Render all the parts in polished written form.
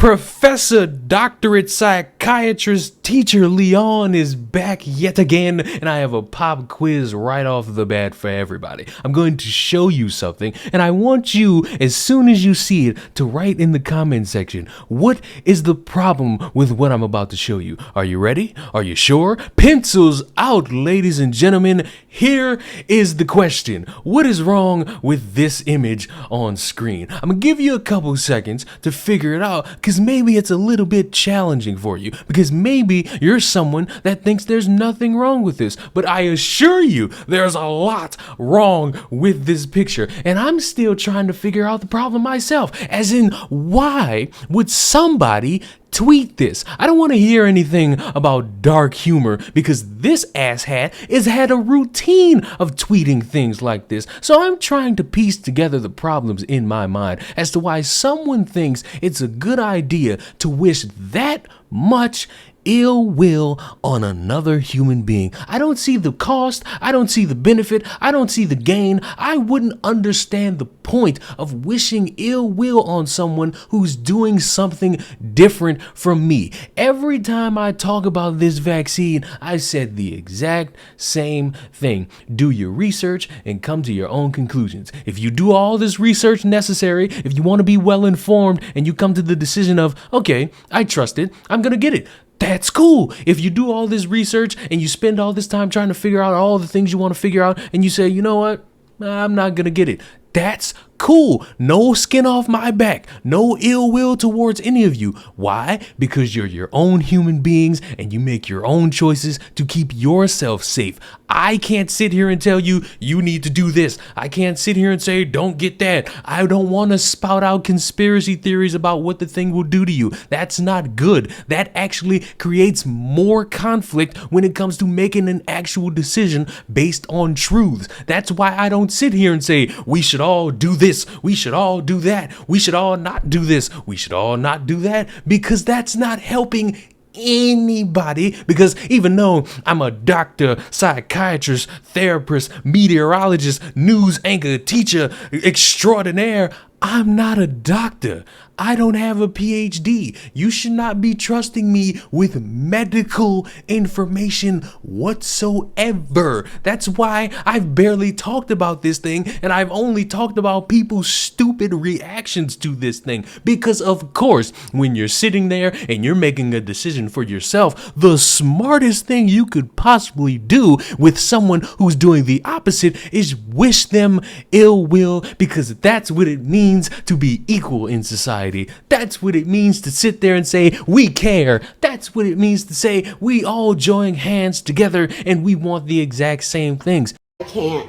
Professor Doctorate Psychiatrist Teacher Leon is back yet again, and I have a pop quiz right off the bat for everybody. I'm going to show you something, and I want you, as soon as you see it, to write in the comment section, what is the problem with what I'm about to show you? Are you ready? Are you sure? Pencils out, ladies and gentlemen. Here is the question. What is wrong with this image on screen? I'm going to give you a couple seconds to figure it out, because maybe it's a little bit challenging for you, because maybe you're someone that thinks there's nothing wrong with this, but I assure you there's a lot wrong with this picture, and I'm still trying to figure out the problem myself, as in, why would somebody tweet this? I don't want to hear anything about dark humor, because this asshat has had a routine of tweeting things like this. So I'm trying to piece together the problems in my mind as to why someone thinks it's a good idea to wish that much ill will on another human being. I don't see the cost. I don't see the benefit. I don't see the gain. I wouldn't understand the point of wishing ill will on someone who's doing something different from me. Every time I talk about this vaccine, I said the exact same thing. Do your research and come to your own conclusions. If you do all this research necessary, if you want to be well informed and you come to the decision of, okay, I trust it, I'm going to get it. That's cool. If you do all this research and you spend all this time trying to figure out all the things you want to figure out and you say, you know what, I'm not going to get it. That's cool. No skin off my back. No ill will towards any of you. Why? Because you're your own human beings and you make your own choices to keep yourself safe. I can't sit here and tell you, you need to do this. I can't sit here and say, don't get that. I don't want to spout out conspiracy theories about what the thing will do to you. That's not good. That actually creates more conflict when it comes to making an actual decision based on truths. That's why I don't sit here and say, we should all do this. We should all do that. We should all not do this. We should all not do that, because that's not helping anybody. Because even though I'm a doctor, psychiatrist, therapist, meteorologist, news anchor, teacher extraordinaire, I'm not a doctor. I don't have a PhD. You should not be trusting me with medical information whatsoever. That's why I've barely talked about this thing, and I've only talked about people's stupid reactions to this thing. Because of course, when you're sitting there and you're making a decision for yourself, the smartest thing you could possibly do with someone who's doing the opposite is wish them ill will, because that's what it means to be equal in society. That's what it means to sit there and say, we care. That's what it means to say, we all join hands together and we want the exact same things. I can't.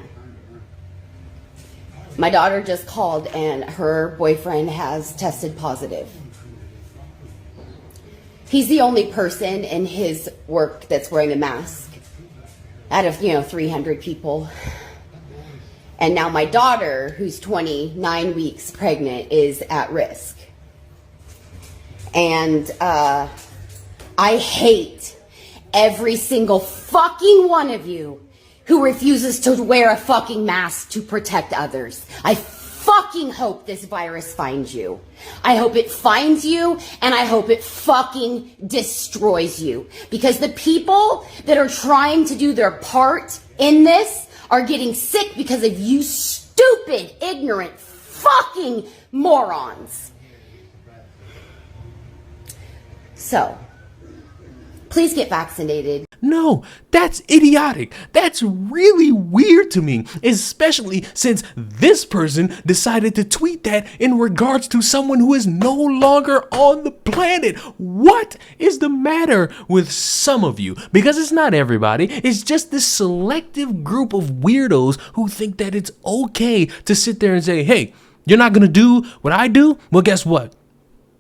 My daughter just called and her boyfriend has tested positive. He's the only person in his work that's wearing a mask out of, 300 people. And now my daughter, who's 29 weeks pregnant, is at risk. And I hate every single fucking one of you who refuses to wear a fucking mask to protect others. I fucking hope this virus finds you. I hope it finds you, and I hope it fucking destroys you. Because the people that are trying to do their part in this are getting sick because of you stupid, ignorant, fucking morons. So, please get vaccinated. No, that's idiotic. That's really weird to me, especially since this person decided to tweet that in regards to someone who is no longer on the planet. What is the matter with some of you? Because it's not everybody. It's just this selective group of weirdos who think that it's okay to sit there and say, hey, you're not going to do what I do? Well, guess what?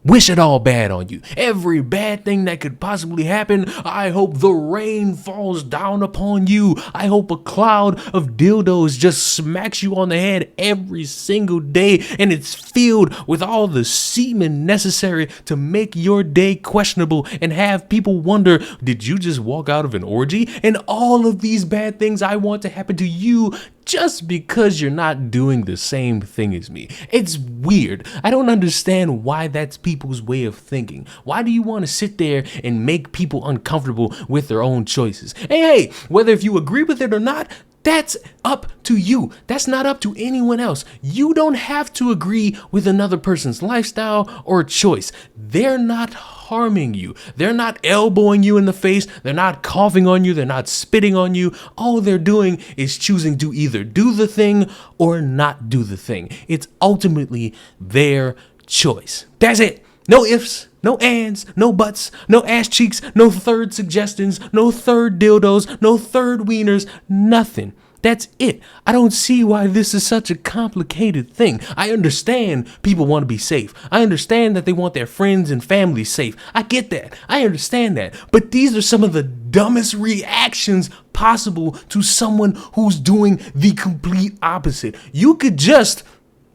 Wish it all bad on you. Every bad thing that could possibly happen. I hope the rain falls down upon you. I hope a cloud of dildos just smacks you on the head every single day and it's filled with all the semen necessary to make your day questionable and have people wonder, did you just walk out of an orgy? And all of these bad things I want to happen to you just because you're not doing the same thing as me. It's weird. I don't understand why that's people's way of thinking? Why do you want to sit there and make people uncomfortable with their own choices? Hey, whether if you agree with it or not, that's up to you. That's not up to anyone else. You don't have to agree with another person's lifestyle or choice. They're not harming you. They're not elbowing you in the face. They're not coughing on you. They're not spitting on you. All they're doing is choosing to either do the thing or not do the thing. It's ultimately their choice. That's it. No ifs, no ands, no buts, no ass cheeks, no third suggestions, no third dildos, no third wieners, nothing. That's it. I don't see why this is such a complicated thing. I understand people want to be safe. I understand that they want their friends and family safe. I get that. I understand that. But these are some of the dumbest reactions possible to someone who's doing the complete opposite. You could just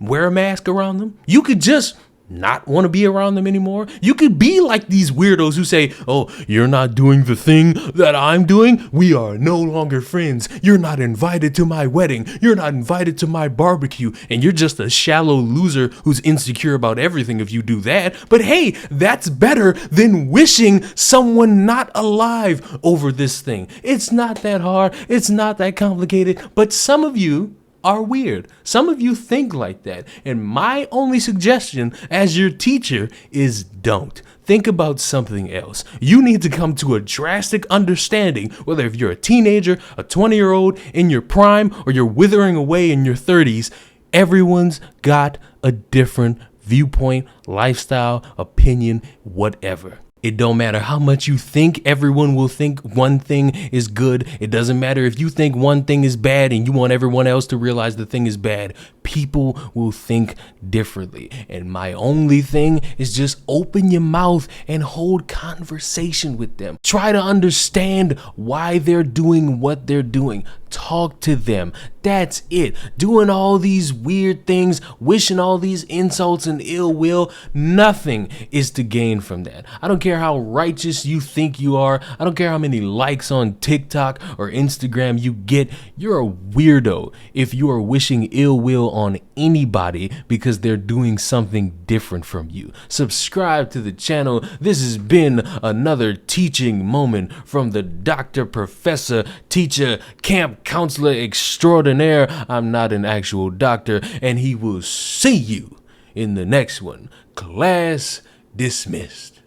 wear a mask around them. You could just not want to be around them anymore. You could be like these weirdos who say, oh, you're not doing the thing that I'm doing. We are no longer friends. You're not invited to my wedding. You're not invited to my barbecue. And you're just a shallow loser who's insecure about everything if you do that. But hey, that's better than wishing someone not alive over this thing. It's not that hard. It's not that complicated. But some of you are weird. Some of you think like that. And my only suggestion as your teacher is don't. Think about something else. You need to come to a drastic understanding, whether if you're a teenager, a 20-year-old, in your prime, or you're withering away in your 30s. Everyone's got a different viewpoint, lifestyle, opinion, whatever. It don't matter how much you think everyone will think one thing is good. It doesn't matter if you think one thing is bad and you want everyone else to realize the thing is bad. People will think differently. And my only thing is just open your mouth and hold conversation with them. Try to understand why they're doing what they're doing. Talk to them. That's it. Doing all these weird things, wishing all these insults and ill will, nothing is to gain from that. I don't care how righteous you think you are. I don't care how many likes on TikTok or Instagram you get. You're a weirdo if you are wishing ill will on anybody because they're doing something different from you. Subscribe to the channel. This has been another teaching moment from the Dr. Professor, Teacher, Camp Counselor Extraordinaire. I'm not an actual doctor, and he will see you in the next one. Class dismissed.